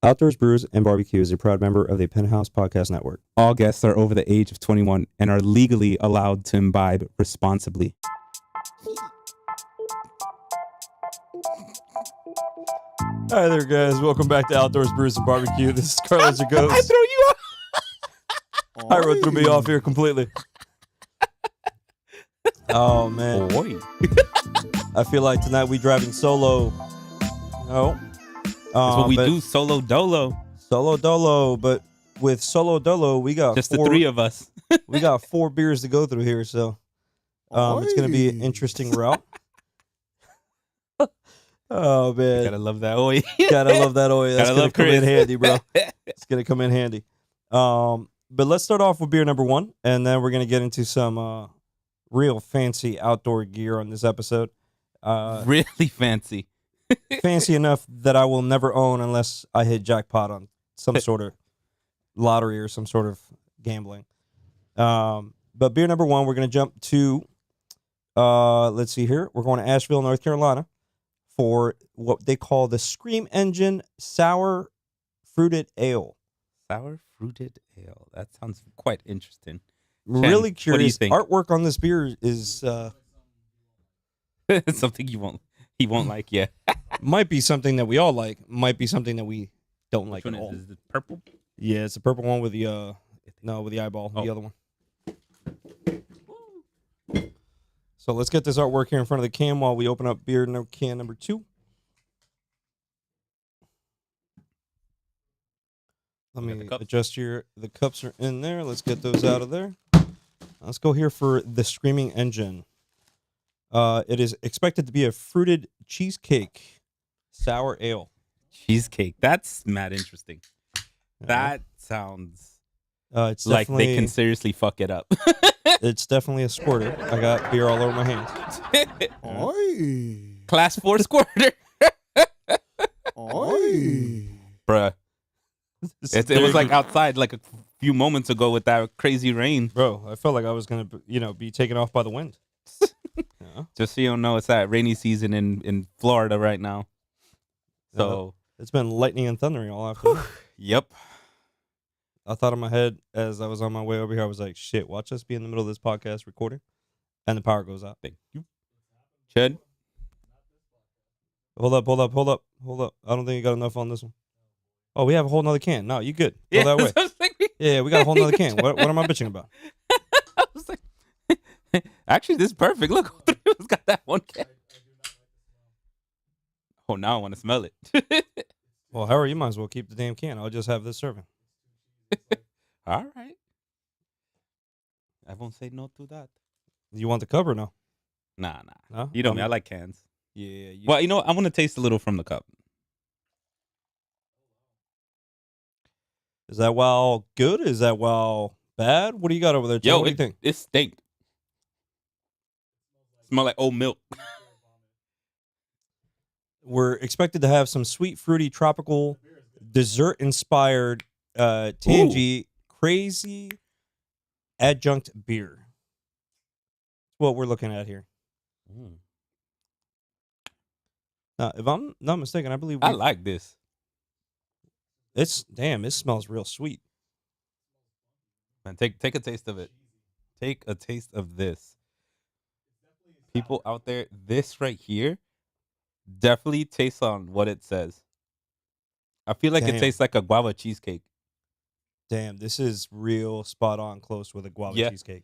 Outdoors Brews and BBQ is a proud member of the Penthouse Podcast Network. All guests are over the age of 21 and are legally allowed to imbibe responsibly. Hi there, guys. Welcome back to Outdoors Brews and BBQ. This is Carlos, your I ghost. threw you off. Hyro threw me off here completely. Oh, man. Boy. I feel like tonight we driving solo. No. That's what we do, solo dolo. Solo dolo, but with solo dolo, we got Just the three of us. We got 4 beers to go through here, so it's going to be an interesting route. Oh, man. Gotta love that oi. Gotta love that oil. That's going to come in handy, bro. It's It's going to come in handy. But let's start off with beer number 1, and then we're going to get into some real fancy outdoor gear on this episode. really fancy. Fancy enough that I will never own unless I hit jackpot on some sort of lottery or some sort of gambling. But beer number 1, we're going to jump to, let's see here. We're going to Asheville, North Carolina for what they call the Scream Engine Sour Fruited Ale. Sour fruited ale. That sounds quite interesting. Really what do you curious. think? Artwork on this beer is Something he won't like, yeah. might be something that we all like. Might be something that we don't like Which at one all. is it purple? Yeah, it's the purple one with the with the eyeball. Oh. The other one. So let's get this artwork here in front of the can while we open up beer can number 2. Let We got me the cups. adjust here. The cups are in there. Let's get those out of there. Let's go here for the Screaming Engine. It is expected to be a fruited cheesecake sour ale. Cheesecake. That's mad interesting. Yeah. That sounds It's like definitely, they can seriously fuck it up. It's definitely a squirter. I got beer all over my hands. Oi. Class 4 squirter. Oi. Bruh. It was like outside like a few moments ago with that crazy rain. Bro, I felt like I was gonna, be taken off by the wind. Yeah. Just so you don't know, it's that rainy season in Florida right now. So, It's been lightning and thundering all afternoon. yep. I thought in my head as I was on my way over here, I was like, shit, watch us be in the middle of this podcast recording, and the power goes out. Thank you. Chud. Hold up. I don't think you got enough on this one. Oh, we have a whole nother can. No, you good. Go that way. I was like, Yeah, we got a whole nother can. What am I bitching about? I was like, actually, this is perfect. Look, all three of us got that one can. Oh, now I want to smell it. Well, Harry, you might as well keep the damn can. I'll just have this serving. All right. I won't say no to that. You want the cup or no? Nah. No? You know me. I like cans. Yeah. Well, you know what? I want to taste a little from the cup. Is that wow good? Is that wow bad? What do you got over there, Joe? Yo, What do you think? It stink. Smell like old milk. We're expected to have some sweet, fruity, tropical, dessert-inspired, tangy, crazy adjunct beer. That's what we're looking at here. Now, if I'm not mistaken, I believe I like this. it smells real sweet. Man, take a taste of it. Take a taste of this. People out there, this right here definitely tastes on what it says. I feel like Damn. it tastes like a guava cheesecake. Damn, this is real spot on close with a guava Yeah. cheesecake.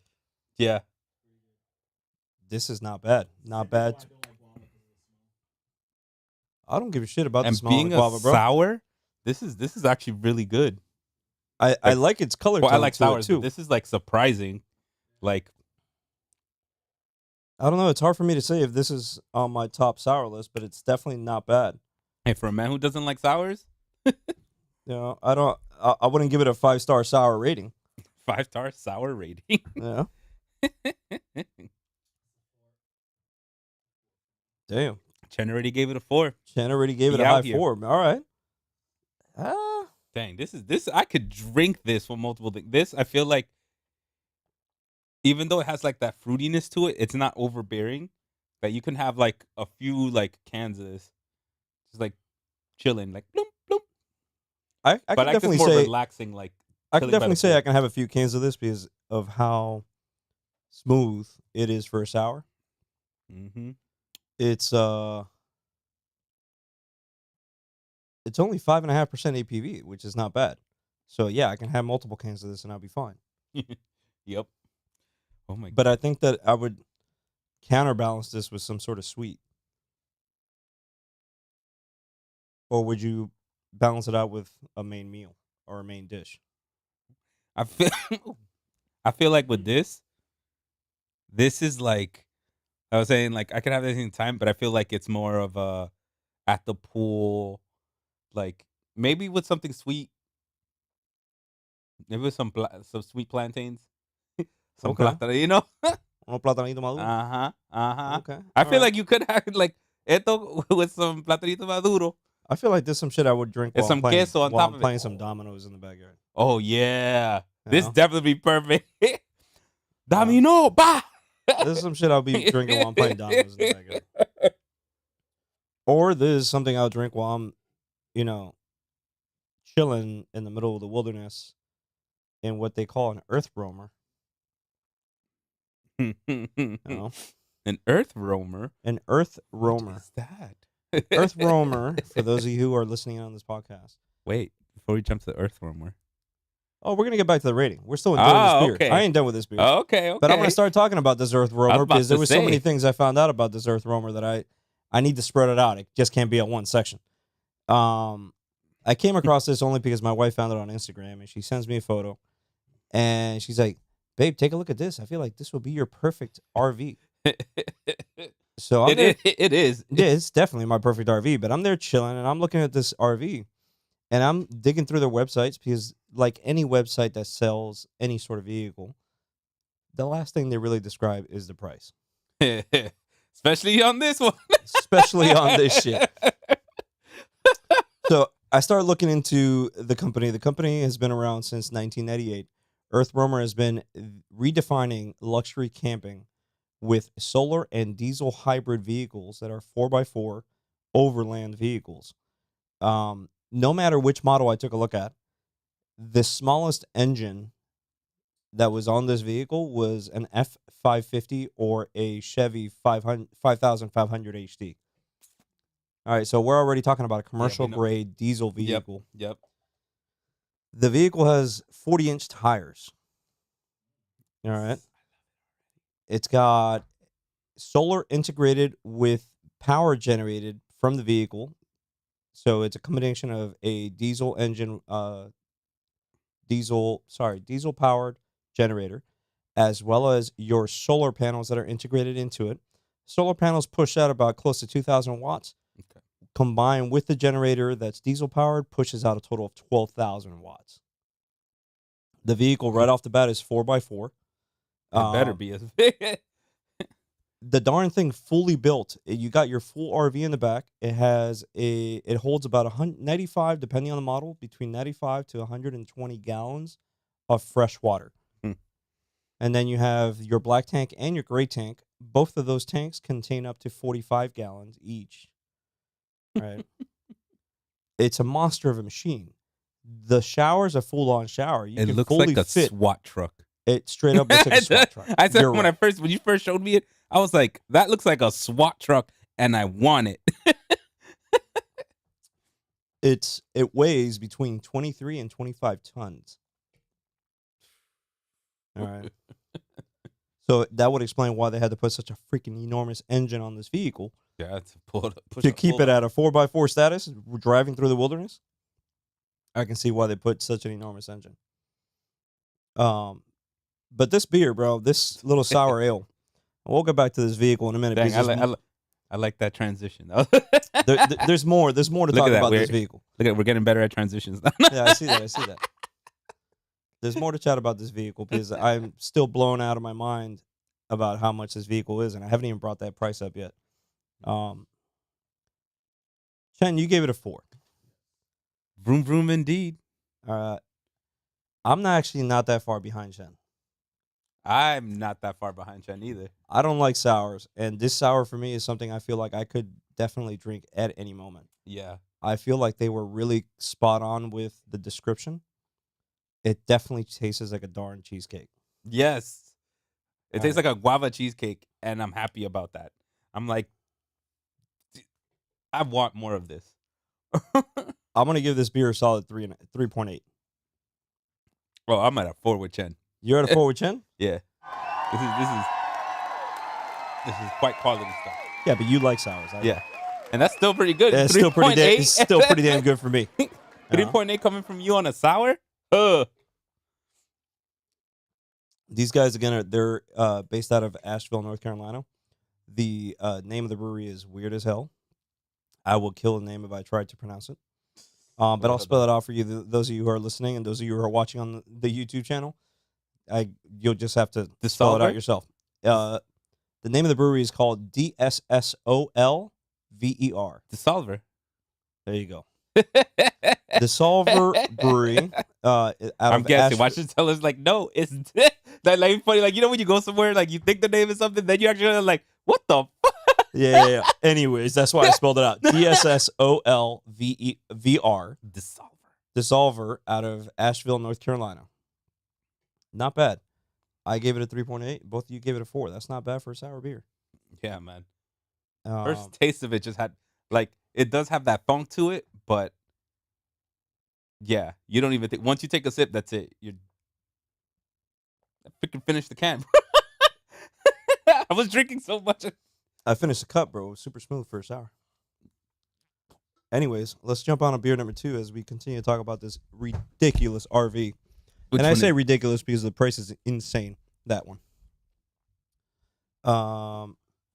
Yeah. This is not bad. Not bad. I don't give a shit about the And smell of being the guava, a bro. sour, this is actually really good. I like its color Well, tone I like to it, sours, too. but this is like surprising. Like, I don't know. It's hard for me to say if this is on my top sour list, but it's definitely not bad. hey, for a man who doesn't like sours, I wouldn't give it a 5-star sour rating. 5-star sour rating. Yeah. Damn. Chen already gave it a 4. Chen already gave it He a out high here. 4. All right. Dang, this I could drink this with multiple things. This I feel like, even though it has like that fruitiness to it, it's not overbearing. That you can have like a few like cans of this, just like chilling, like bloom bloom. I But can I like definitely this more say relaxing, like I can chilling by definitely the say I pool. can have a few cans of this because of how smooth it is for a sour. Mm-hmm. It's it's only 5.5% APV, which is not bad. So yeah, I can have multiple cans of this and I'll be fine. Yep. Oh my But I god. think that I would counterbalance this with some sort of sweet. Or would you balance it out with a main meal or a main dish? I feel I feel like with this is like I was saying, like I could have this in time, but I feel like it's more of a at the pool, like maybe with something sweet, maybe with some sweet plantains, some Okay. plátano, you know. Un platanito maduro. Uh-huh. Okay. I All feel right. like you could have like esto with some platanito maduro I feel like there's some shit I would drink and some queso on while top I'm of it. playing some dominoes in the backyard. Oh yeah, You this know? definitely be perfect. Yeah. Domino, bah. This is some shit I'll be drinking while I'm playing dominoes in the backyard. Or this is something I'll drink while I'm, you know, chilling in the middle of the wilderness in what they call an earth roamer. You know? An earth roamer. An earth What roamer. is that? Earth roamer, for those of you who are listening on this podcast. Wait, before we jump to the earth roamer. Oh, we're going to get back to the rating. We're still enjoying this beer. Okay. I ain't done with this beer. Okay. But I'm going to start talking about this earth roamer about because there to were so many say. things I found out about this earth roamer that I need to spread it out. It just can't be at one section. I came across this only because my wife found it on Instagram and she sends me a photo and she's like, "Babe, take a look at this. I feel like this will be your perfect RV." So I'm there. It is. Yeah, it's definitely my perfect RV, but I'm there chilling and I'm looking at this RV and I'm digging through their websites because, like any website that sells any sort of vehicle, the last thing they really describe is the price, Especially on this one. especially on this shit. So I started looking into the company. The company has been around since 1998. Earth Roamer has been redefining luxury camping with solar and diesel hybrid vehicles that are 4x4 overland vehicles. No matter which model I took a look at, the smallest engine that was on this vehicle was an F550 or a Chevy 5500 HD. All right, so we're already talking about a commercial know. grade diesel vehicle. Yep. The vehicle has 40-inch tires. All right. It's got solar integrated with power generated from the vehicle. So it's a combination of a diesel engine, diesel powered generator, as well as your solar panels that are integrated into it. Solar panels push out about close to 2,000 watts. Okay. Combined with the generator that's diesel powered, pushes out a total of 12,000 watts. The vehicle right off the bat is 4x4. It better be as big. The darn thing fully built. You got your full RV in the back. It holds about 195, depending on the model, between 95 to 120 gallons of fresh water. And then you have your black tank and your gray tank. Both of those tanks contain up to 45 gallons each. Right. It's a monster of a machine. The shower's a full-on shower. You It can looks fully like a fit. SWAT truck. It straight up looks like a SWAT truck. I said You're when right. when you first showed me it, I was like, that looks like a SWAT truck, and I want it. It weighs between 23 and 25 tons. All right. So that would explain why they had to put such a freaking enormous engine on this vehicle Yeah, to to keep it at a 4x4 status, driving through the wilderness. I can see why they put such an enormous engine. But this beer, bro, this little sour ale. We'll get back to this vehicle in a minute. Dang, because I like that transition. there's more. There's more to Look talk at that. about this vehicle. Look at we're getting better at transitions now. Yeah, I see that. There's more to chat about this vehicle because I'm still blown out of my mind about how much this vehicle is, and I haven't even brought that price up yet. Chen, you gave it a 4. Vroom vroom indeed. I'm not that far behind Chen. I'm not that far behind Chen either. I don't like sours, and this sour for me is something I feel like I could definitely drink at any moment. Yeah. I feel like they were really spot on with the description. It definitely tastes like a darn cheesecake. Yes. It tastes Alright. like a guava cheesecake, and I'm happy about that. I'm like, I want more of this. I'm gonna give this beer a solid 3.8. Well, I'm at a 4 with Chen. You're at a 4 with Chen? Yeah. This is quite quality stuff. Yeah, but you like sours. Yeah. And that's still pretty good. It's still pretty 3.8? it's still pretty damn good for me. 3.8 coming from you on a sour? These guys again they're based out of Asheville, North Carolina. The name of the brewery is weird as hell. I will kill the name if I tried to pronounce it. But I'll spell it out for you. Those of you who are listening and those of you who are watching on the YouTube channel, you'll just have to spell it out yourself. The name of the brewery is called DSSOLVER. Dissolver. There you go. Dissolver Brewery. I'm guessing. Why should you tell us, like, no, it's that, like, funny. Like, you know when you go somewhere, like, you think the name is something, then you actually like, what the fuck? Yeah. Anyways, that's why I spelled it out. DSSOLVER. Dissolver out of Asheville, North Carolina. Not bad. I gave it a 3.8. Both of you gave it a 4. That's not bad for a sour beer. Yeah, man. First taste of it just had, like, it does have that funk to it, but yeah, you don't even think, once you take a sip, that's it. You're freaking finish the can. I was drinking so much. I finished the cup, bro. It was super smooth for a sour. Anyways, let's jump on to beer number 2 as we continue to talk about this ridiculous RV. Which and I one say is- ridiculous because the price is insane. That one.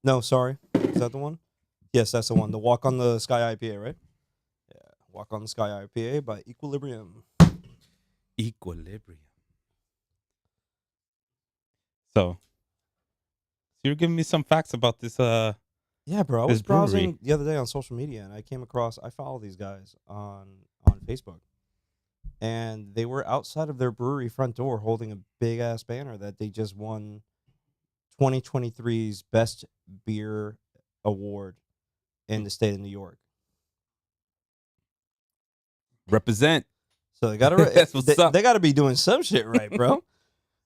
No, sorry. Is that the one? Yes, that's the one. The Walk on the Sky IPA, right? Yeah. Walk on the Sky IPA by Equilibrium. Equilibrium. So you're giving me some facts about this. Yeah, bro. I This was browsing brewery. the other day on social media and I came across, I follow these guys on Facebook. And they were outside of their brewery front door holding a big ass banner that they just won 2023's Best Beer Award in the state of New York. Represent. So they got That's what's up. they got to be doing some shit right, bro.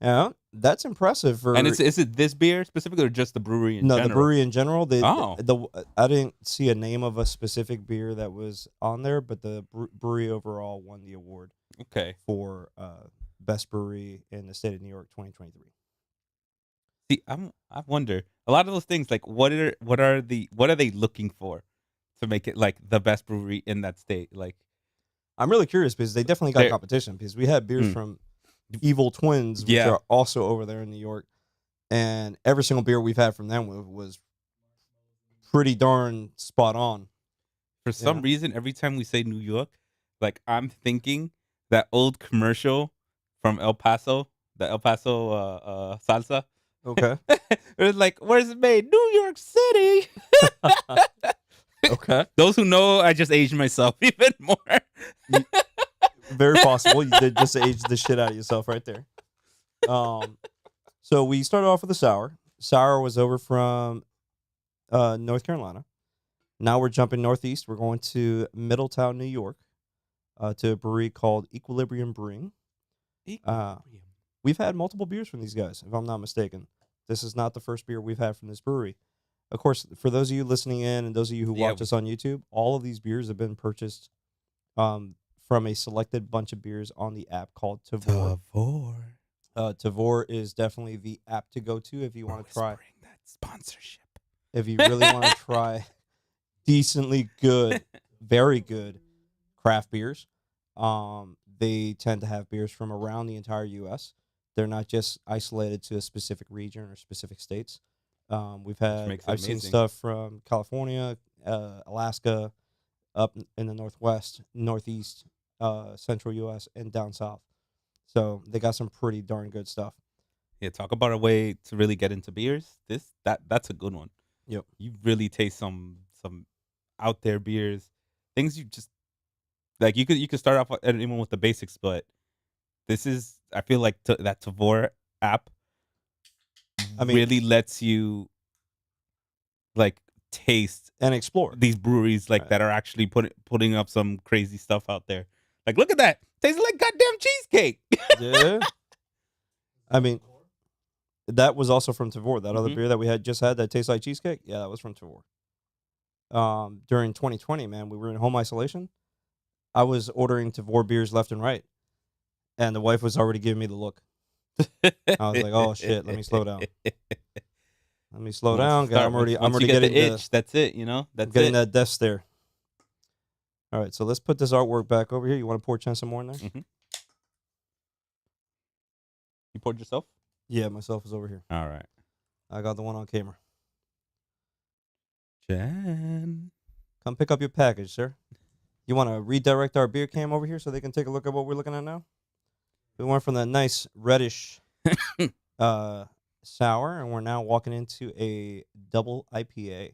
Yeah, that's impressive for. And is it this beer specifically or just the brewery in no, general? the brewery in general. Oh. I didn't see a name of a specific beer that was on there, but the brewery overall won the award Okay. for best brewery in the state of New York 2023. See, I wonder a lot of those things. Like, what are they looking for to make it like the best brewery in that state? Like, I'm really curious because they definitely got They're- competition because we had beers Mm. from Evil Twins, which Yeah. are also over there in New York, and every single beer we've had from them was pretty darn spot on. for some reason, every time we say New York, like I'm thinking that old commercial from El Paso, the El Paso salsa. Okay. It was like, where's it made? New York City. Okay. Those who know, I just aged myself even more. Very possible. You did just age the shit out of yourself right there. So we started off with a sour. Sour was over from North Carolina. Now we're jumping northeast. We're going to Middletown, New York, to a brewery called Equilibrium Brewing. We've had multiple beers from these guys, if I'm not mistaken. This is not the first beer we've had from this brewery. Of course, for those of you listening in and those of you who watch us on YouTube, all of these beers have been purchased from a selected bunch of beers on the app called Tavor. Tavor is definitely the app to go to if you want to try. That sponsorship. If you really want to try decently good, very good craft beers. They tend to have beers from around the entire U.S. They're not just isolated to a specific region or specific states. I've seen amazing. stuff from California, Alaska, up in the Northwest, Northeast, Central U.S., and down south. So they got some pretty darn good stuff. Yeah, talk about a way to really get into beers. That's a good one. Yep. You really taste some out there beers, things you just like. You could start off even with the basics, but this is, I feel like that Tavor app I mean, really lets you like taste and explore. these breweries like Right. that are actually putting up some crazy stuff out there. Like, look at that. Tastes like goddamn cheesecake. Yeah. I mean, that was also from Tavor. That other Mhm. beer that we had just had that tastes like cheesecake. Yeah, that was from Tavor. During 2020, man, we were in home isolation. I was ordering Tavor beers left and right, and the wife was already giving me the look. I was like, "Oh shit, let me slow down. Let me slow down. I'm Once already you get getting the itch, that's it. You know, I'm that's getting it. that death stare." All right, so let's put this artwork back over here. You want to pour Chen some more in there? Mhm. You poured yourself? Yeah, myself is over here. All right. I got the one on camera. Jen. Come pick up your package, sir. You want to redirect our beer cam over here so they can take a look at what we're looking at now? We went from that nice reddish sour, and we're now walking into a double IPA,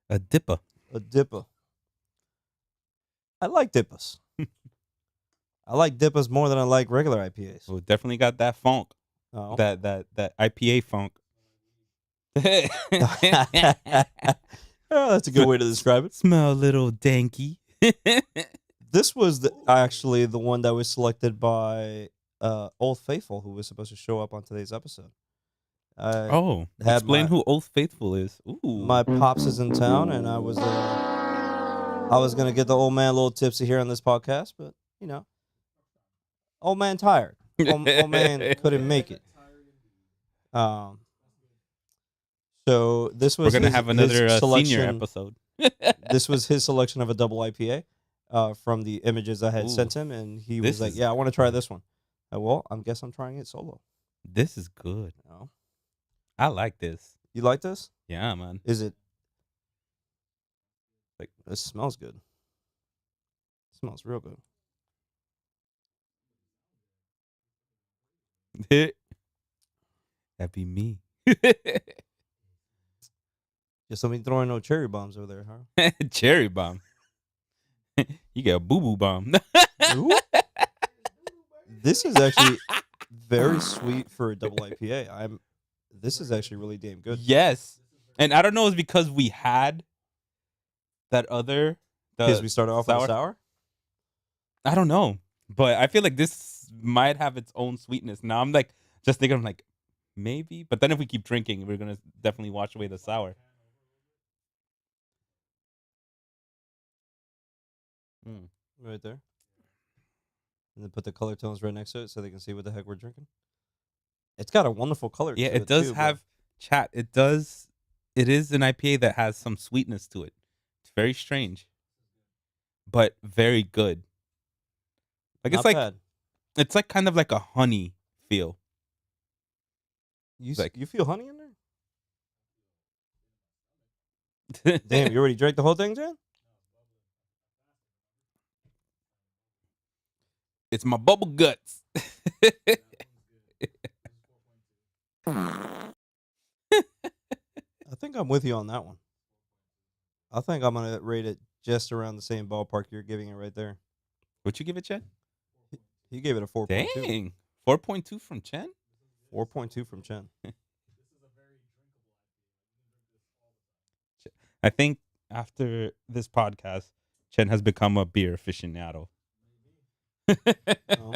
A dipper. a dipper. I like dippas. I like dippas more than I like regular IPAs. Well, definitely got that funk. Oh. That IPA funk. Oh, that's a good way to describe it. Smell a little danky. This was actually the one that was selected by Old Faithful, who was supposed to show up on today's episode. Oh, had explain my- who Old Faithful is. Ooh. My pops is in town, and I was gonna get the old man a little tipsy here on this podcast, but you know, old man tired. Old man couldn't make it. So this was We're gonna his, have another his selection. senior episode. This was his selection of a double IPA from the images I had Ooh, sent him, and he this was like, is "Yeah, I want to try this one." Well, I guess I'm trying it solo. This is good. You know? I like this. You like this? Yeah, man. Is it? Like, It smells good. It smells real good. That'd be me. Just let me throw in no cherry bombs over there, huh? Cherry bomb. You get a boo boo bomb. Ooh. This is actually very sweet for a double IPA. This is actually really damn good. Yes. And I don't know, it's because we had that other Because we started off with a sour. I don't know. But I feel like this might have its own sweetness. Now I'm like just thinking, I'm like, maybe. But then if we keep drinking, we're gonna definitely wash away the sour. Right there. And then put the color tones right next to it so they can see what the heck we're drinking. It's got a wonderful color Yeah, to it does too, bro. have chat. It does. It is an IPA that has some sweetness to it. It's very strange, but very good. Like Not it's like bad. it's like kind of like a honey feel. You like- you feel honey in there? Damn, you already drank the whole thing, Jan? It's my bubble guts. I think I'm with you on that one. I think I'm gonna rate it just around the same ballpark you're giving it right there. What you give it, Chen? He gave it a 4.2. Dang, 4.2 from Chen. 4.2 from Chen. I think after this podcast, Chen has become a beer aficionado. Oh.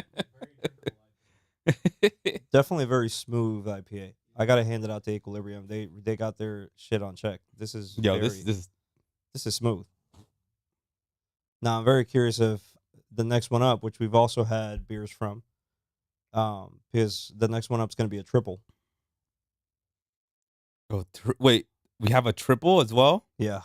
Definitely a very smooth IPA. I gotta hand it out to Equilibrium. They got their shit on check. This is Yo, very, this this is smooth. Now I'm very curious of the next one up, which we've also had beers from. Because the next one up is gonna be a triple. wait, we have a triple as well. Yeah.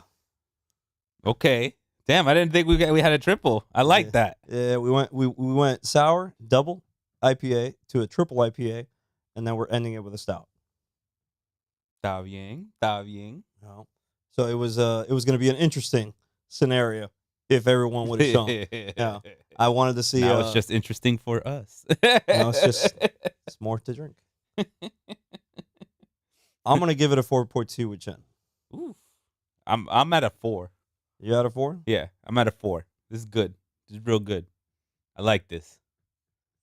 Okay, damn, I didn't think we had a triple. I like Yeah. that. Yeah, we went sour, double IPA to a triple IPA, and then we're ending it with a stout. Da bien. No. So it was going to be an interesting scenario if everyone would have shown. Yeah. I wanted to see. Now it's just interesting for us. Now it's more to drink. I'm gonna give it a 4.2 with Chen. Oof. I'm at a 4. You out of 4? Yeah, I'm at a 4. This is good. This is real good. I like this.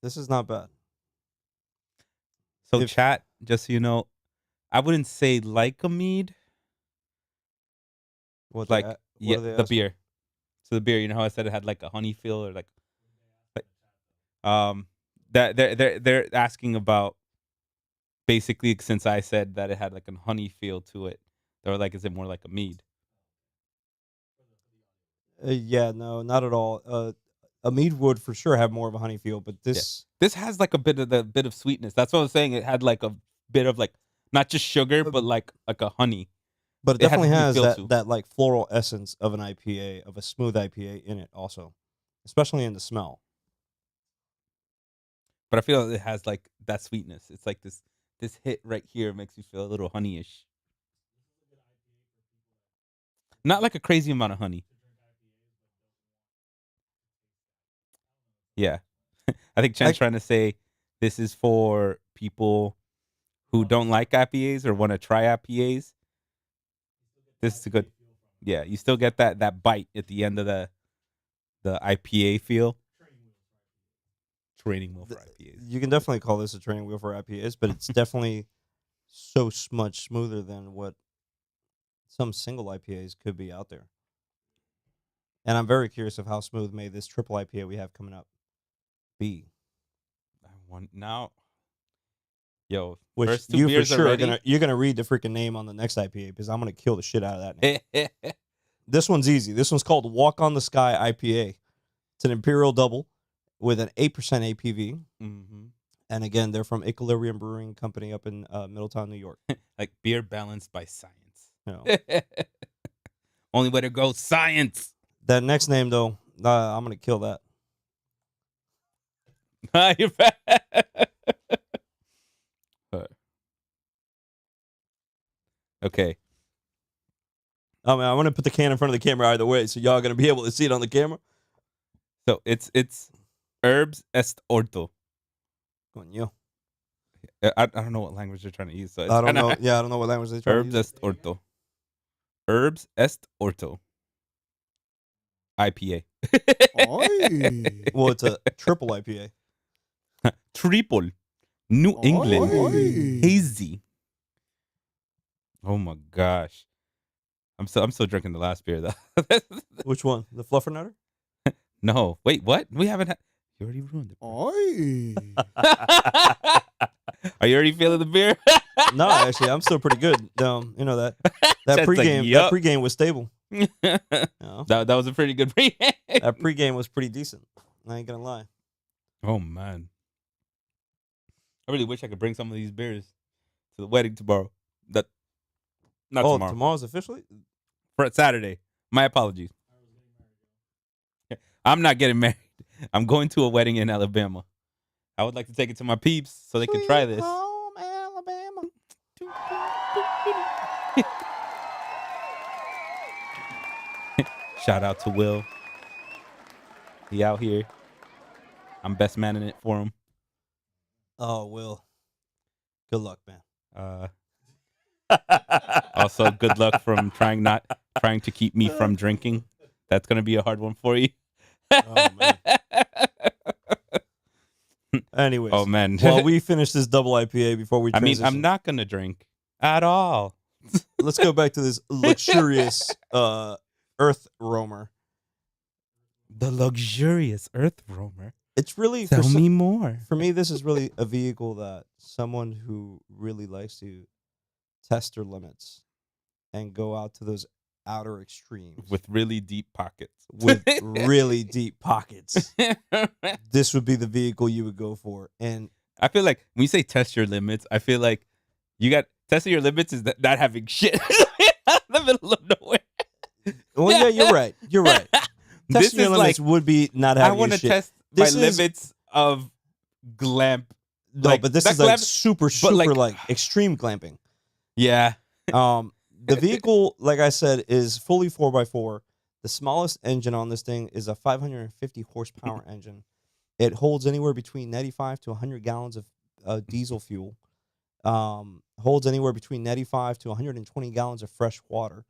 This is not bad. So If- chat, just so you know, I wouldn't say like a mead, What Like what yeah, are they the asking? beer. So the beer, you know how I said it had like a honey feel or like that they're asking about basically since I said that it had like a honey feel to it. They were like, is it more like a mead? Yeah, no, not at all. A mead would for sure have more of a honey feel, but Yeah. this, This has like a bit of sweetness. That's what I was saying. It had like a bit of like not just sugar, uh, but like a honey. but it It had a definitely honey has feel that too. like floral essence of an IPA, of a smooth IPA in it, also, especially in the smell. But I feel it has like that sweetness. It's like this hit right here makes you feel a little honeyish. Not like a crazy amount of honey. Yeah. I think Chen's I, trying to say this is for people who don't like IPAs or want to try IPAs. This is a good. Yeah, you still get that bite at the end of the IPA feel. Training wheel for IPAs. you can definitely call this a training wheel for IPAs, but it's definitely so much smoother than what some single IPAs could be out there. And I'm very curious of how smooth may this triple IPA we have coming up be. I want now. Yo, Which first two you for beers are sure are ready. you're gonna read the freaking name on the next IPA because I'm gonna kill the shit out of that name. This one's easy. This one's called Walk on the Sky IPA. It's an Imperial Double with an 8% APV. Mm-hmm. And again, they're from Equilibrium Brewing Company up in Middletown, New York. Like beer balanced by science. You know. Only way to go, science. That next name, though, I'm going to kill that. You're bad. Okay. I mean, I want to put the can in front of the camera either way, so y'all going to be able to see it on the camera. So it's herbs est orto. Coño. I don't know what language they're trying to use. So it's I don't kinda know. Yeah, I don't know what language they're trying Herbs to use. est orto. Herbs est orto. IPA. Oi. Well, it's a triple IPA. Triple. New England. Oi. Hazy. Oh my gosh. I'm still drinking the last beer though. Which one? The Fluffernutter? No. Wait, what? We haven't had you already ruined it. Oi. Are you already feeling the beer? No, actually, I'm still pretty good. You know that Chet's like, pregame. yup. That pregame was stable. You know? that was a pretty good pre. That pregame was pretty decent. I ain't gonna lie. Oh man. I really wish I could bring some of these beers to the wedding tomorrow. Not tomorrow. Tomorrow's officially. For Saturday. My apologies. I'm not getting married. I'm going to a wedding in Alabama. I would like to take it to my peeps so they can try this. Home Alabama. Shout out to Will. He out here. I'm best man in it for him. Oh, Will. Good luck, man. Also, good luck from trying to keep me from drinking. That's gonna be a hard one for you. Oh, man. Anyways. Oh man. While we finish this double IPA before we I mean, transition, I'm not gonna drink at all. let's go back to this luxurious Earth Roamer. The luxurious Earth Roamer. It's really Tell me more. For me, this is really a vehicle that someone who really likes to test their limits and go out to those outer extremes With really deep pockets. with really deep pockets. This would be the vehicle you would go for. And I feel like when you say test your limits, I feel like you got testing your limits is not having shit in the middle of nowhere. well, yeah, you're right. You're right. This Testing your is limits like would be not I having want your to shit. test This my is- limits of glamp. No, like, but this not is like glamp, super but like extreme glamping. Yeah. The vehicle, like I said, is fully 4x4. The smallest engine on this thing is a 550 horsepower engine. It holds anywhere between 95 to 100 gallons of diesel fuel. Holds anywhere between 95 to 120 gallons of fresh water.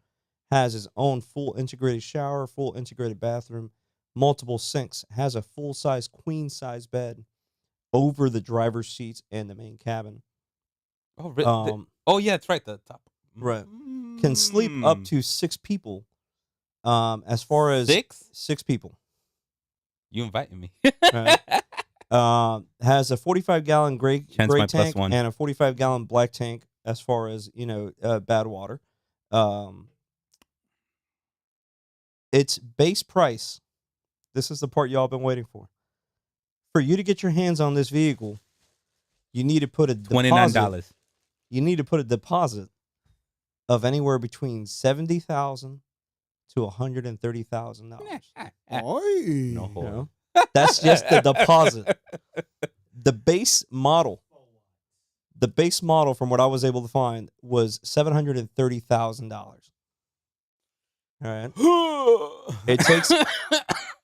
Has its own full integrated shower, full integrated bathroom, multiple sinks. Has a full-size queen-size bed over the driver's seats and the main cabin. Oh, really? Oh, yeah, that's right. The top. Right. Can sleep up Mm. to 6 people As far as 6 people, You inviting me? right. Has a 45-gallon gray Hence my tank +1. and a 45-gallon black tank. As far as bad water, its base price. This is the part y'all been waiting for. For you to get your hands on this vehicle, you need to put a deposit. $29. You need to put a deposit of anywhere between $70,000 to $130,000. Oi. No You whore. know? That's just the deposit. The base model, from what I was able to find, was $730,000. All right. It takes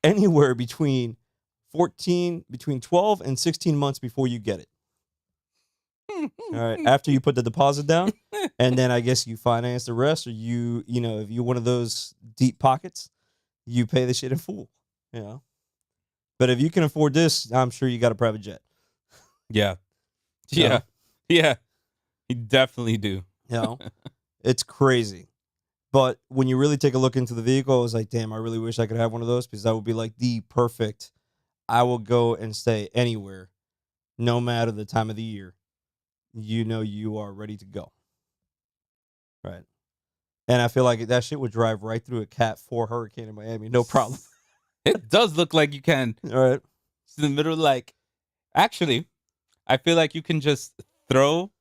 anywhere between 12 and 16 months before you get it. All right. After you put the deposit down, and then I guess you finance the rest, or if you're one of those deep pockets, you pay the shit in full. You know. But if you can afford this, I'm sure you got a private jet. Yeah. You know? Yeah. You definitely do. You know, it's crazy. But when you really take a look into the vehicle, I was like, damn, I really wish I could have one of those, because that would be like the perfect. I will go and stay anywhere, no matter the time of the year. You are ready to go. Right. And I feel like that shit would drive right through a Cat 4 hurricane in Miami. No problem. It does look like you can. All right. It's in the middle, actually, I feel like you can just throw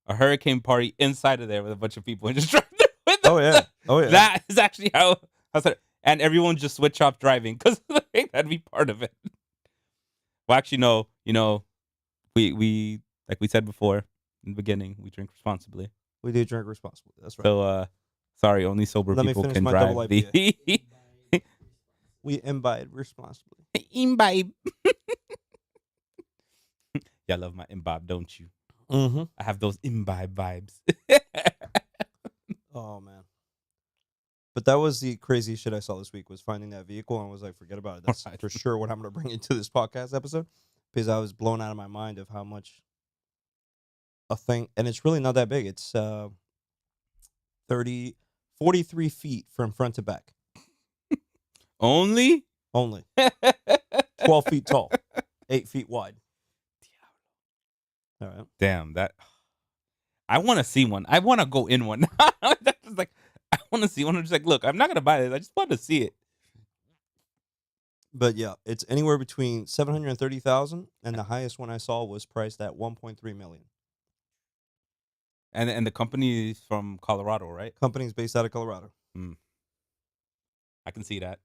a hurricane party inside of there with a bunch of people and just drive there with them. Oh, yeah. That is actually how I said, and everyone just switch off driving, because that'd be part of it. Well, actually, no. We like we said before in the beginning, we drink responsibly. We do drink responsibly. That's right. So, sorry, only sober Let me people finish can my drive double the. We imbibe responsibly. Imbibe. Y'all love my imbibe, don't you? Mm-hmm. I have those imbibe vibes. Oh, man. But that was the craziest shit I saw this week, was finding that vehicle, and I was like, forget about it. That's Right. for sure what I'm going to bring into this podcast episode, because I was blown out of my mind of how much a thing, and it's really not that big. It's 43 feet from front to back. Only? 12 feet tall, 8 feet wide. All right. Damn, that. I want to see one. I want to go in one. That's just like, I want to see one. I'm just like, look, I'm not going to buy this. I just want to see it. But yeah, it's anywhere between $730,000, and the highest one I saw was priced at $1.3 million. And the company is from Colorado, right? Company's based out of Colorado. I can see that.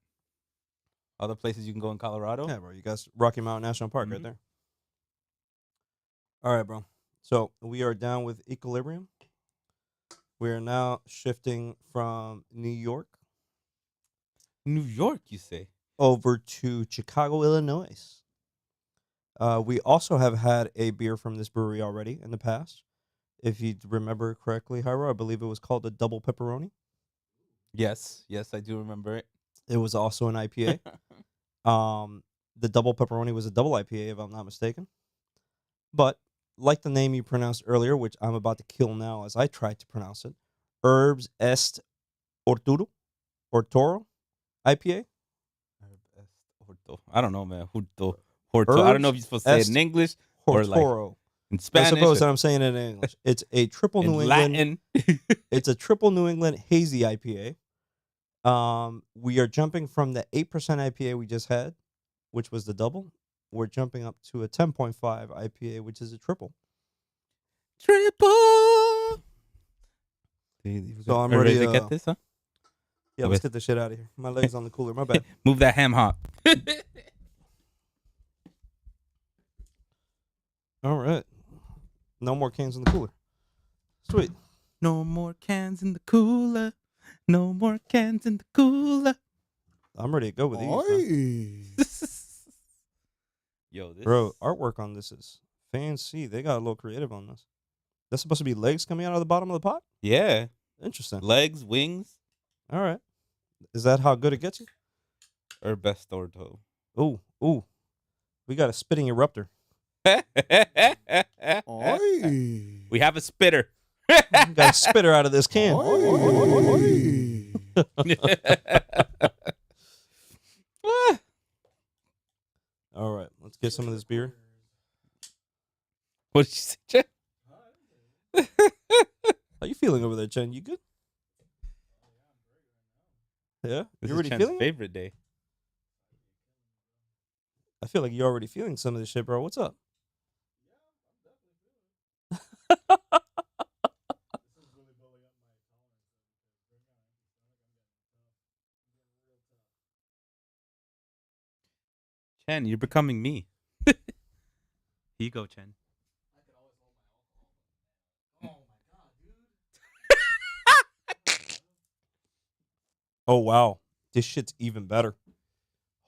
Other places you can go in Colorado? Yeah, bro. You guys, Rocky Mountain National Park right Mhm. there. All right, bro. So we are down with Equilibrium. We are now shifting from New York New York, you say? over to Chicago, Illinois. We also have had a beer from this brewery already in the past. If you remember correctly, Hyro, I believe it was called the Double Pepperoni. Yes, I do remember it. It was also an IPA. The Double Pepperoni was a double IPA, if I'm not mistaken. But like the name you pronounced earlier, which I'm about to kill now as I try to pronounce it, Herbs Est Orturo IPA. I don't know, man. Horto. I don't know if you're supposed to say it in English or like Hortoro. in I Spanish. suppose that I'm saying it in English. It's a triple in New England. Latin. It's a triple New England hazy IPA. We are jumping from the 8% IPA we just had, which was the double. We're jumping up to a 10.5 IPA, which is a triple. Triple. So I'm Are ready to to get this, huh? Yeah, let's get the shit out of here. My leg's on the cooler. My bad. Move that ham hock. All right. No more cans in the cooler. Sweet. No more cans in the cooler. No more cans in the cooler. I'm ready to go with these, bro. Oi. Yo, this Bro, artwork on this is fancy. They got a little creative on this. That's supposed to be legs coming out of the bottom of the pot? Yeah. Interesting. Legs, wings, All right. Is that how good it gets you? or best ordo. Ooh. We got a spitting eruptor. Oi. We have a spitter. We got a spitter out of this can. Oi. get some of this beer. What did you say, Chen? How you feeling over there, Chen? You good? Yeah, This you is already Chen's feeling it? favorite day. I feel like you're already feeling some of this shit, bro. What's up? Chen, you're becoming me. Here you go, Chen. Oh wow, this shit's even better.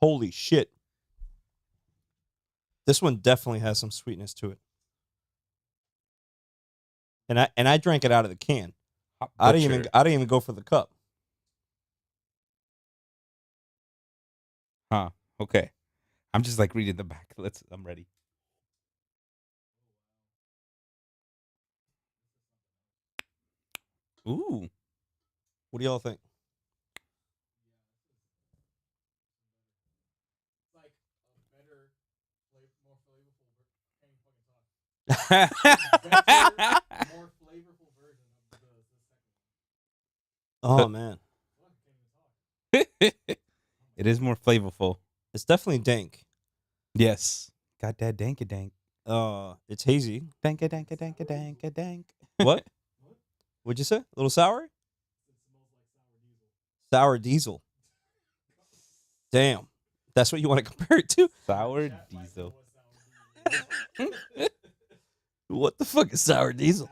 Holy shit. This one definitely has some sweetness to it. And I drank it out of the can. I didn't even go for the cup. Huh. Okay. I'm just like reading the back. I'm ready. Ooh. What do y'all think? Oh man, It is more flavorful. it's definitely dank. Yes. Got that dank dank. It's hazy. Dank dank dank dank dank. What? What'd you say? A little sour? Sour diesel. Damn, that's what you want to compare it to? Sour diesel. What the fuck is sour diesel?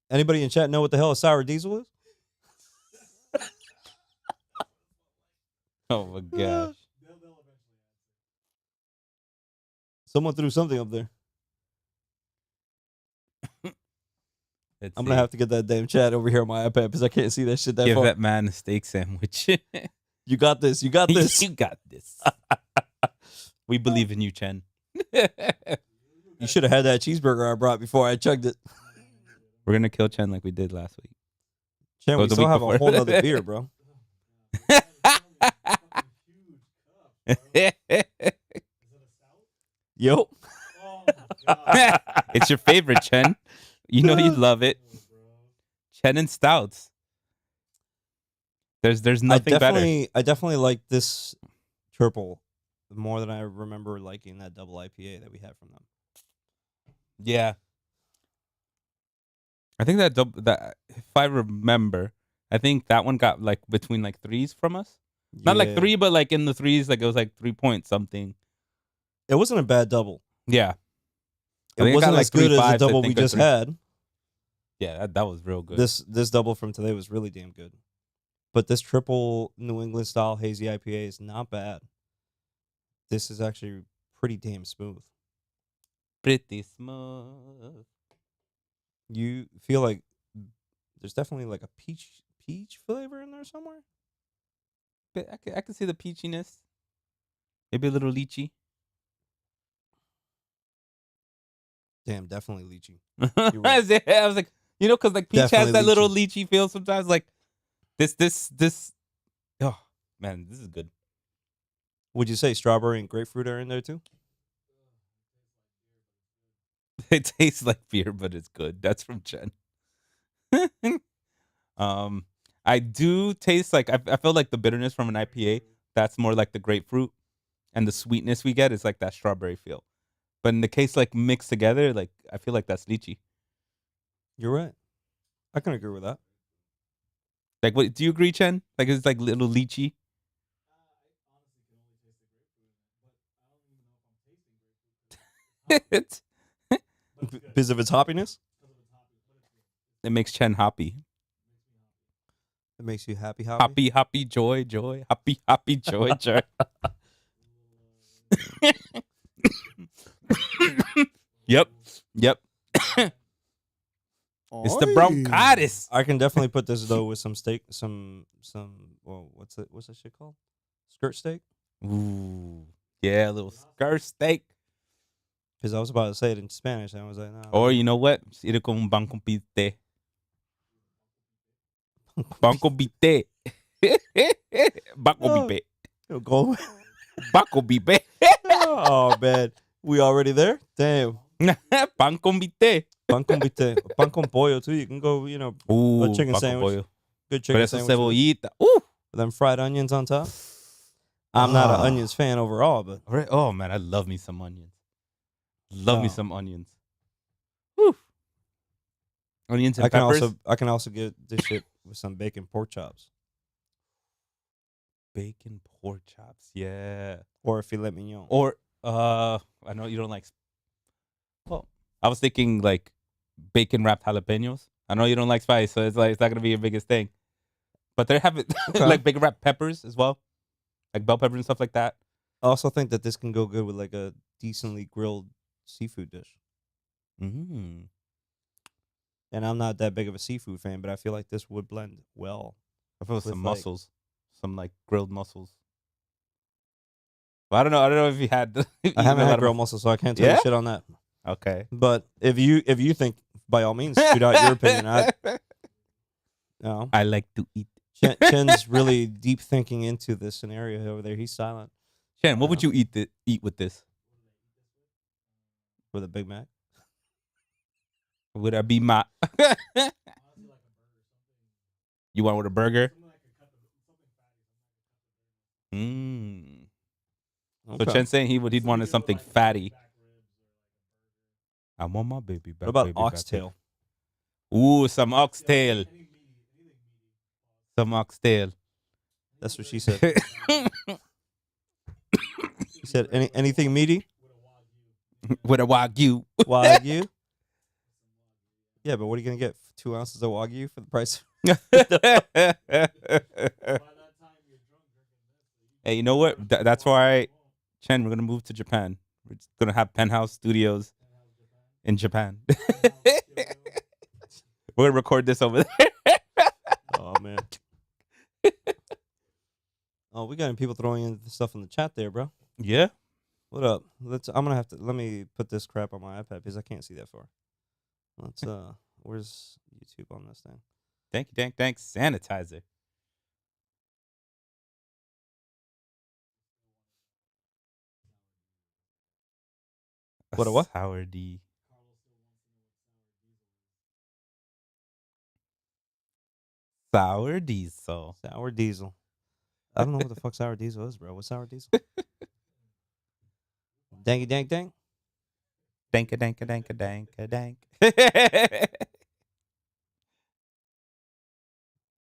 Anybody in chat know what the hell a sour diesel is? Oh my gosh. Someone threw something up there. Let's I'm gonna see. have to get that damn chat over here on my iPad because I can't see that shit that Give far. that man a steak sandwich. You got this. You got this. You got this. We believe in you, Chen. You should have had that cheeseburger I brought before I chugged it. We're gonna kill Chen like we did last week. Chen, Oh, we the still week have before. a whole nother beer, bro. Yo. It's your favorite, Chen. You know you love it. Chen and stouts. There's nothing better. I definitely like this triple more than I remember liking that double IPA that we had from them. Yeah. I think that if I remember, I think that one got like between like threes from us. Not like Yeah. 3, but like in the threes, like it was like 3 point something. It wasn't a bad double. Yeah. I It think it wasn't got, like, as good 3 as the fives, I double we think, or just 3. had. Yeah, that was real good. This double from today was really damn good. But this triple New England style hazy IPA is not bad. This is actually pretty damn smooth. Pretty smooth. You feel like there's definitely like a peach flavor in there somewhere. But I can see the peachiness. Maybe a little lychee. Damn, definitely lychee. I was like, you know, because like peach has Definitely that little lychee feel sometimes. Like this. Oh man, this is good. Would you say strawberry and grapefruit are in there too? It tastes like beer, but it's good. That's from Chen. I do taste like I feel like the bitterness from an IPA. That's more like the grapefruit, and the sweetness we get is like that strawberry feel. But in the case like mixed together, like I feel like that's lychee. You're right. I can agree with that. Like, what do you agree, Chen? Like it's like little lychee. It Because of its hoppiness, makes Chen happy. it makes you happy. Happy, joy, happy, joy. Yep. It's the bronchitis. I can definitely put this though with some steak, some. Well, what's that shit called? Skirt steak. Ooh, yeah, a little skirt steak. Because I was about to say it in Spanish, and I was like, no. Or you know what? Eat it con un pan con pite. Pan con pite. Bako bibe. Go. Bako bibe. Oh man, we already there? Damn. Pan con bite. Pan con bite, pan con pollo too. You can go, Ooh, chicken pan con sandwich. pollo. Good Pero chicken eso sandwich. cebollita. Ooh. With them fried onions on top. I'm not an Ah. onions fan overall, but Oh man, I love me some onions. Love me Oh. some onions. Woo. Onions and I can peppers. also get this shit with some bacon pork chops Bacon pork chops. Yeah. or a filet mignon. Or I know you don't like. Well, I was thinking like bacon wrapped jalapenos. I know you don't like spice, so it's not gonna be your biggest thing. But they have it like bacon wrapped peppers as well, like bell peppers and stuff like that. I also think that this can go good with like a decently grilled seafood dish. Mm-hmm. And I'm not that big of a seafood fan, but I feel like this would blend well. I feel some With, like- mussels, some like grilled mussels. But I don't know. I don't know if you had. I haven't had grilled mussels, so I can't tell Yeah? you shit on that. Okay. But if you think, by all means, shoot out your opinion. No. I like to eat. Chen's really deep thinking into this scenario over there. He's silent Shannon, what would you eat with this? with a Big Mac. Would I be my? You want with a burger? Mm. So Okay. Chen's saying he'd wanted something fatty. I want my baby back. What about baby back, oxtail? baby. Ooh, some oxtail. Some oxtail. That's what she said. She said anything meaty? With a wagyu. Wagyu? Yeah, but what are you gonna get? 2 ounces of Wagyu for the price? Hey, you know what? That's why, Chen, we're gonna move to Japan. We're just gonna have penthouse studios in Japan. We're gonna record this over there. Oh man. Oh, we got people throwing in stuff in the chat there, bro. Yeah. What up? I'm gonna have to let me put this crap on my iPad because I can't see that far. Let's where's YouTube on this thing? Thanks. Sanitizer. What a what? Sour D. Sour diesel. Sour diesel. I don't know what the fuck sour diesel is, bro. What's sour diesel? Danky dank dank. Danka danka danka danka dank.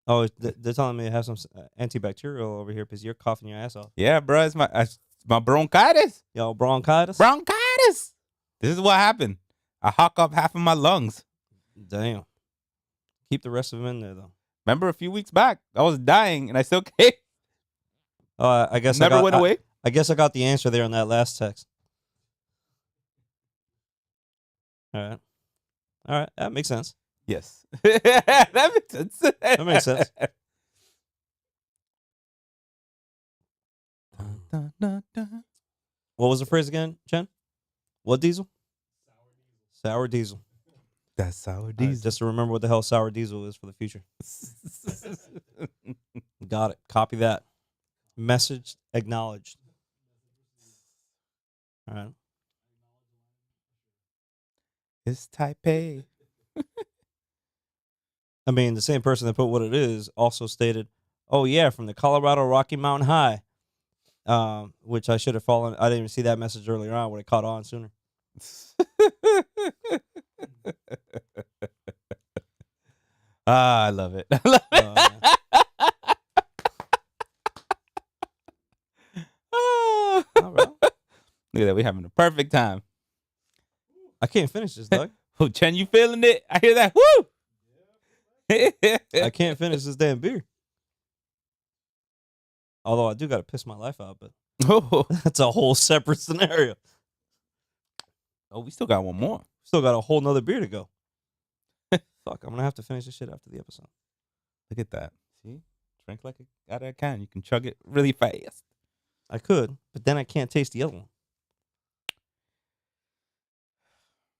Oh, they're telling me to have some antibacterial over here because you're coughing your ass off. Yeah, bro, it's my bronchitis. Yo, bronchitis. Bronchitis. This is what happened. I hawk up half of my lungs. Damn. Keep the rest of them in there though. Remember a few weeks back, I was dying and I still came. I guess Never went away. I guess I got the answer there on that last text. All right, that makes sense. Yes. That makes sense. That makes sense. What was the phrase again, Chen? What diesel? Sour diesel. That's sour All right, diesel. just to remember what the hell sour diesel is for the future. Got it. Copy that. Message acknowledged. All right. It's Taipei. I mean, the same person that put what it is also stated, "Oh yeah, from the Colorado Rocky Mountain High," which I should have fallen. I didn't even see that message earlier on. Would have caught on sooner. I love it. I love it. All right. Look at that. We're having a perfect time. I can't finish this, Doug. Oh, Chen, you feeling it? I hear that. Woo! I can't finish this damn beer. Although I do got to piss my life out, but Oh, that's a whole separate scenario. we still got one more. Still got a whole nother beer to go. Fuck, I'm gonna have to finish this shit after the episode. Look at that. See? Drink like out of a can. You can chug it really fast. I could, but then I can't taste the other one.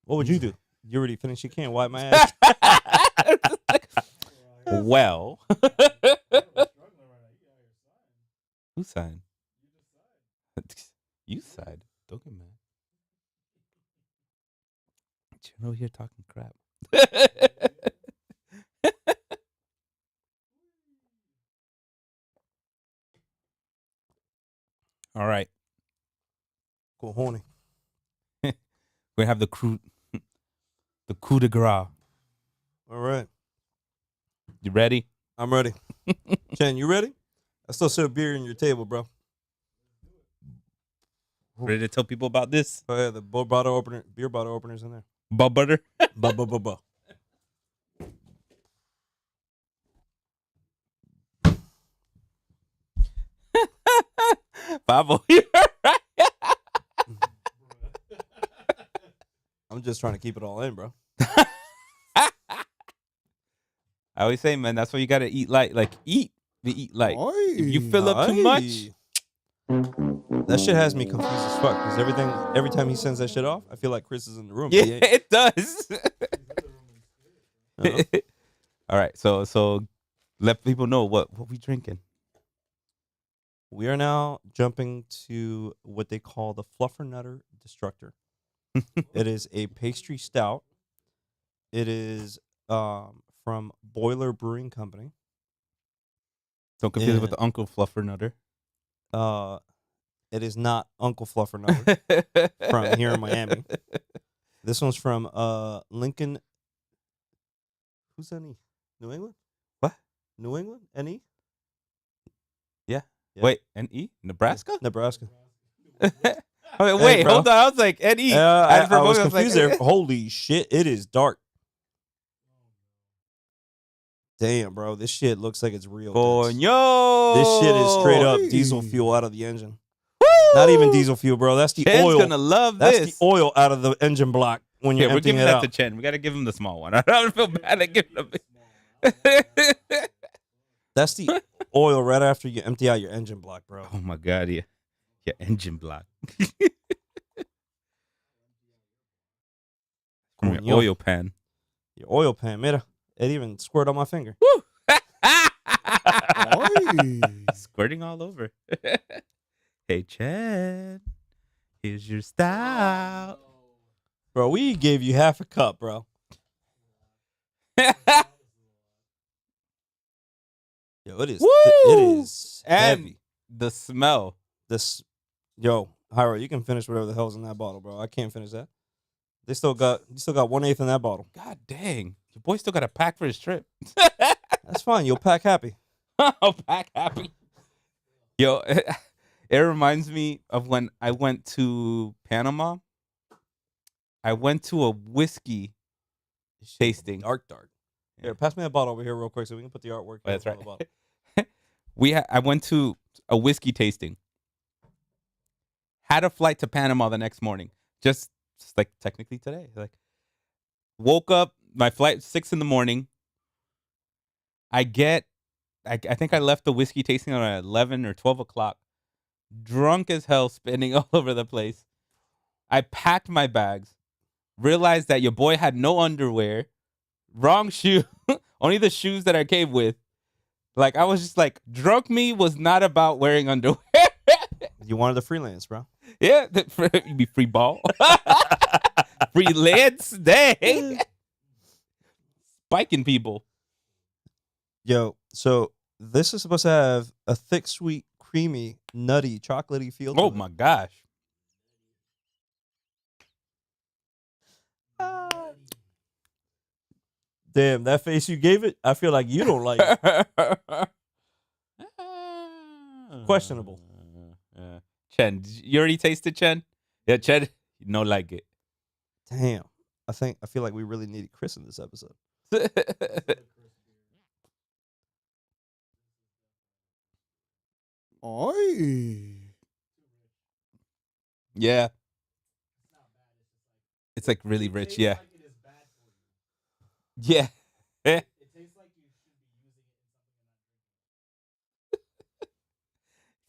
What would you do? You already finished your can. Wipe my ass. Well, Whose side? You side. Don't get mad. You're over here talking crap. All right. Cojones. We have the coup de grace. All right. You ready? I'm ready. Chen, you ready? I still serve beer in your table, bro. Ready to tell people about this? Oh yeah, the beer bottle opener's in there. Butter. Ba. Pablo, you're right. I'm just trying to keep it all in, bro. I always say, man, that's why you gotta eat light. Like eat light. If you fill up too much, that shit has me confused as fuck. Because every time he sends that shit off, I feel like Chris is in the room. yeah, He ain't. it does. Uh-huh. All right, so let people know what we drinking. We are now jumping to what they call the Fluffernutter Destructor. It is a pastry stout. It is from Boiler Brewing Company. Don't confuse it with Yeah. the Uncle Fluffernutter. It is not Uncle Fluffernutter from here in Miami. This one's from Lincoln. Who's NE? New England? What? New England? NE? Yeah. Yeah. Wait, N.E.? Nebraska? Nebraska. Wait, bro. hold on. I was like, N.E. I for a was moment, confused like, there. Holy shit, it is dark. Damn, bro. This shit looks like it's real. dense. Coño. This shit is straight up Hey. diesel fuel out of the engine. Woo! Not even diesel fuel, bro. That's the Chen's oil. gonna love That's this. the oil out of the engine block when you're Yeah, we're emptying giving it that out. to Chen. We gotta give him the small one. I don't feel bad at giving him. That's the oil right after you empty out your engine block, bro. Oh my god, yeah. Yeah, engine block. From your Coño. oil pan. Your oil pan, mira. It even squirted on my finger. Woo! Oi. Squirting all over. Hey, Chen. Here's your style. Bro, we gave you half a cup, bro. Yo, it is. Woo! It is And heavy. the smell. Yo, Hyro, you can finish whatever the hell's in that bottle, bro. I can't finish that. You still got 1/8 in that bottle. God dang. Your boy still got a pack for his trip. That's fine. You'll pack happy. I'll pack happy. Yo, it reminds me of when I went to Panama. I went to a whiskey tasting. Dark. Here, pass me that bottle over here real quick so we can put the artwork. Oh, that's on right. the bottle. I went to a whiskey tasting. Had a flight to Panama the next morning. Just like technically today. Like woke up, my flight 6 a.m. I think I left the whiskey tasting at 11 or 12 o'clock. Drunk as hell, spinning all over the place. I packed my bags. Realized that your boy had no underwear. Wrong shoe. Only the shoes that I came with. Like, I was just like, drunk me was not about wearing underwear. You wanted the freelance, bro. Yeah, you be free ball. Freelance day. Spiking people. Yo, so this is supposed to have a thick, sweet, creamy, nutty, chocolatey feel to Oh it. my gosh. Damn, that face you gave it, I feel like you don't like it. Questionable. Chen, you already tasted Chen? Yeah, Chen, you don't like it. Damn. I feel like we really needed Chris in this episode. Oi. Yeah. It's like really rich, yeah. Yeah.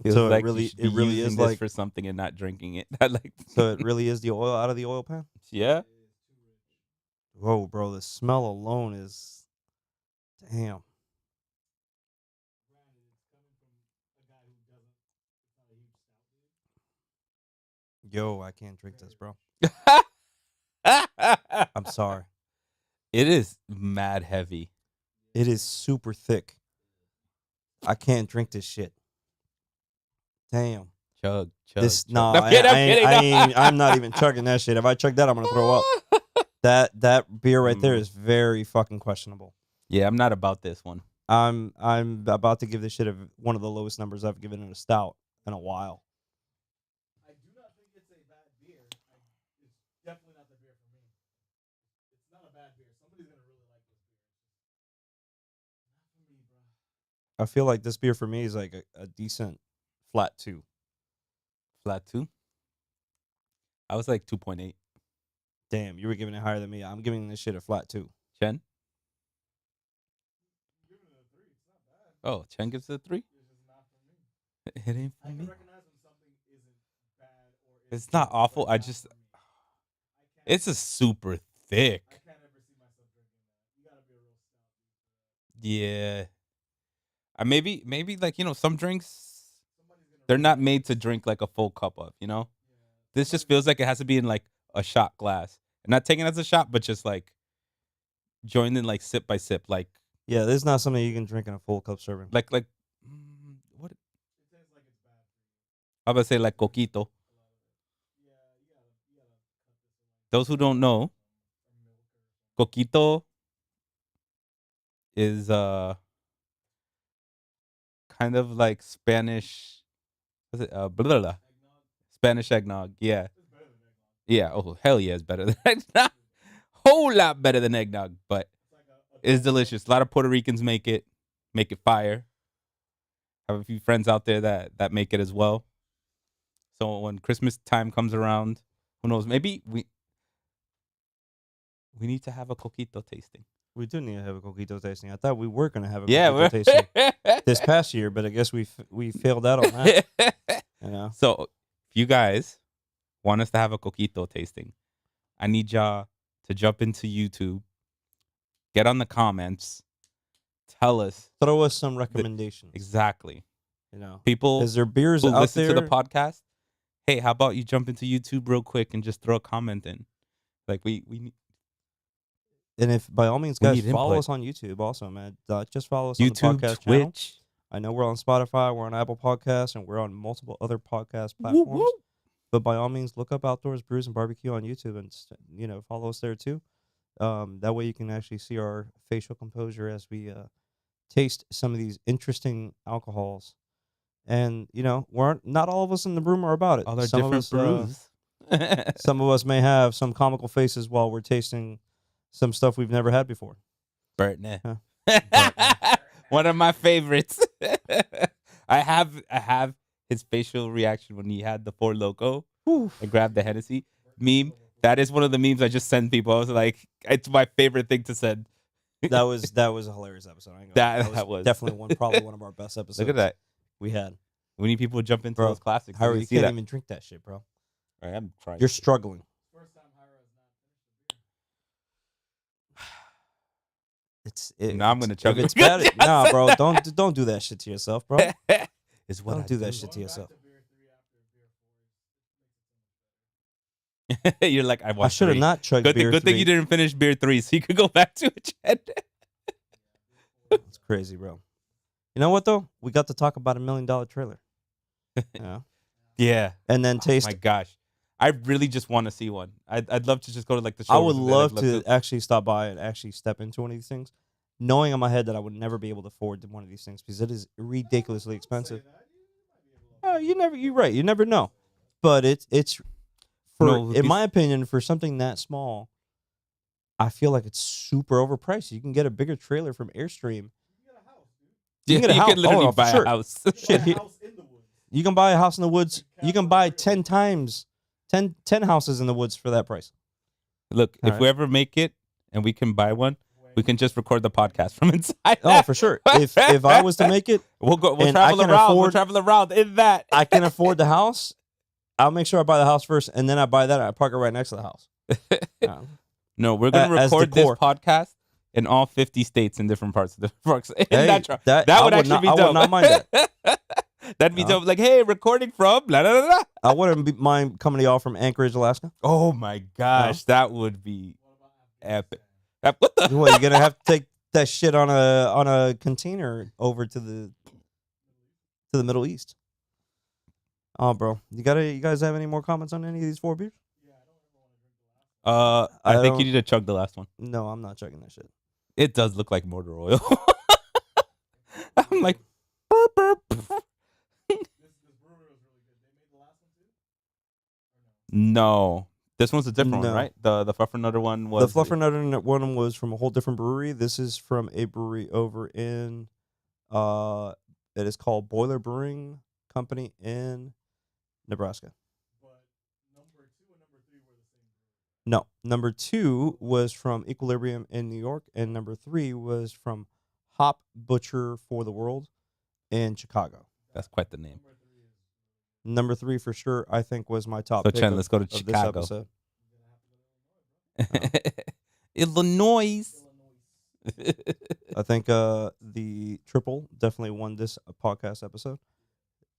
Feels So like it really, you should be it really using is this like. for something and not drinking it. I like. So it really is the oil out of the oil pan. Yeah. Whoa, bro, the smell alone is. Damn. Yo, I can't drink this, bro. It I'm sorry. is mad heavy. It is super thick. I can't drink this shit. Damn. Chug. This chug. no, I'm kidding. I'm not even chugging that shit. If I chug that, I'm gonna throw up. That beer right there is very fucking questionable. Yeah, I'm not about this one. I'm about to give this shit one of the lowest numbers I've given in a stout in a while. I do not think it's a bad beer. It's definitely not the beer for me. It's not a bad beer. Somebody's gonna really like this beer. Not for me, bro. I feel like this beer for me is like a decent flat 2. Flat 2. I was like 2.8. Damn, you were giving it higher than me. I'm giving this shit a flat 2. Chen? I'm giving it a 3. It's not bad. Oh, Chen gives it a 3? It's just not for me. It ain't for I can me. recognize when something isn't bad or It's not awful. but I not just, for me. I can't. it's a super thick. I can't ever see myself drinking that. You gotta be a real stout. Yeah. Maybe like, some drinks, Somebody's gonna. they're not made to drink like a full cup of, Yeah. This just feels like it has to be in like a shot glass. And not taking it as a shot, but just like joined in like sip by sip. Like Yeah, this is not something you can drink in a full cup serving. what? It tastes like it's bad. I was about to say like coquito. Yeah, you gotta cut this away. Those who don't know, Or milk or something. coquito is kind of like Spanish. What's it? Blah, blah, blah. Eggnog. Spanish eggnog. Yeah. It's better than eggnog. Yeah. Oh, hell yeah, it's better than eggnog. Whole lot better than eggnog, but It's like it's delicious. A lot of Puerto Ricans make it fire. Have a few friends out there that make it as well. So when Christmas time comes around, who knows? Maybe we need to have a coquito tasting. We do need to have a coquito tasting. I thought we were gonna have a Yeah, coquito tasting this past year, but I guess we failed out on that. You know, So if you guys want us to have a coquito tasting, I need y'all to jump into YouTube, get on the comments, tell us throw us some recommendations. exactly. You know, People is there beers who out listen there? to the podcast, hey, how about you jump into YouTube real quick and just throw a comment in? Like we need. And if by all means, We guys, need follow input. us on YouTube also, man. Just follow us YouTube, on the podcast channel. Twitch. I know we're on Spotify, we're on Apple Podcasts, and we're on multiple other podcast Woo, platforms. woo. But by all means, look up Outdoors Brews and Barbecue on YouTube, and follow us there too. That way, you can actually see our facial composure as we taste some of these interesting alcohols. And we're not all of us in the room are about it. All our Some of different us, brews. some of us may have some comical faces while we're tasting some stuff we've never had before. Burtney. Huh. One of my favorites. I have his facial reaction when he had the Four Loko and grabbed the Hennessy meme. That is one of the memes I just send people. I was like, it's my favorite thing to send. That was a hilarious episode. I ain't gonna lie. That was. definitely probably one of our best episodes. Look at that. we had. We need people to jump into Bro, those classics. How You you see can't that. even drink that shit, bro. All right, I'm trying. You're struggling. First time Hyra has not finished the beer. Now I'm gonna chug if it. it's bad. Nah, bro, don't do that shit to yourself, bro. Is what Don't I do that shit to Going yourself. back to beer 3 after beer 4 makes it so much better. You're like, I I want should have three. not chugged Good beer. thing 3. you didn't finish beer 3, so you could go back to it. Chad. It's crazy, bro. You know what though? We got to talk about $1 million trailer. Yeah. Yeah. And then Oh taste. my gosh. I really just want to see one. I'd love to just go to like the show. I would love to actually stop by and actually step into one of these things, knowing in my head that I would never be able to afford one of these things because it is ridiculously expensive. You're right. You never know. But it's No, in my opinion, for something that small, I feel like it's super overpriced. You can get a bigger trailer from Airstream. Yeah, You can get a you house. can literally Oh, for buy sure. a house. Shit, A house in the woods. you can buy a house in the woods. You can buy 10 houses in the woods for that price. Look, All if right. we ever make it and we can buy one, we can just record the podcast from inside. Oh, for sure. If I was to make it, We'll and I travel can around. We'll afford- travel around in that. I can afford the house. I'll make sure I buy the house first, and then I buy that and I park it right next to the house. No, we're gonna As record this decor. podcast in all 50 states in different parts of the parks. Hey, that I would would actually not- be I would dope. not mind that That'd be No. dope. Like, hey, recording from blah, blah, blah, blah. I wouldn't mind coming to y'all from Anchorage, Alaska. Oh my gosh, that would be epic. What the? What, you're gonna have to take that shit on a container over to the Middle East. Oh, bro, you guys have any more comments on any of these 4 beers? I I think don't- you need to chug the last one. No, I'm not checking that shit. It does look like motor oil. I'm like, burp, burp. No, this one's a different No. one, right? The Fluffernutter one was The Fluffernutter one was from a whole different brewery. This is from a brewery over in, it is called Boiler Brewing Company in Nebraska. No, number 2 was from Equilibrium in New York, and number 3 was from Hop Butcher for the World in Chicago. That's quite the name. Number 3 for sure, I think, was my top So pick Chen, of- let's go to of this Chicago. episode. Illinois. I think the triple definitely won this podcast episode.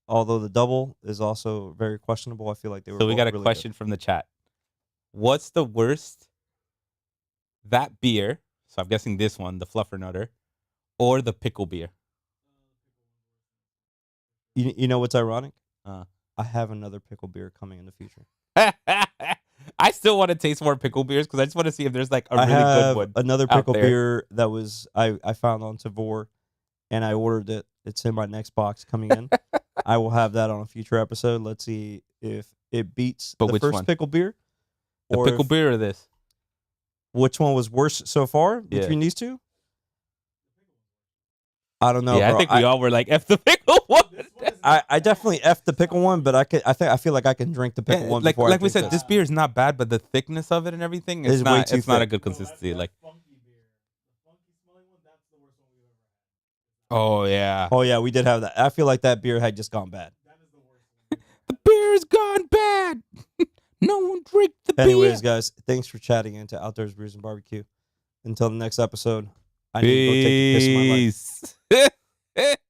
Although the double is also very questionable. I feel like they were So we both got a really question from the chat. What's the worst? That beer, so I'm guessing this one, the Fluffernutter, or the pickle beer? good. You know what's ironic? Uh. I have another pickle beer coming in the future. I still want to taste more pickle beers because I just want to see if there's like a I really good have one. another out pickle there. beer that was I found on Tavor, and I ordered it. It's in my next box coming in. I will have that on a future episode. Let's see if it beats But the which first one? pickle beer. The or pickle if- beer or this? Which one was worse so far Yeah. between these two? I don't know. Yeah, bro. I think we all were like, F the pickle one. I definitely F the pickle one, but I feel like I can drink the pickle Yeah, one like before I we drink said, this beer is not bad, but the thickness of it and everything Is is way not. too It's not a thick. good consistency. Like, oh yeah, Oh yeah, we did have that. I feel like that beer had just gone bad. the beer's gone bad. No one drink the Anyways, beer. guys, thanks for chatting into Outdoors Brews and Barbecue. Until the next episode, I need to go take a piss in my life. Peace.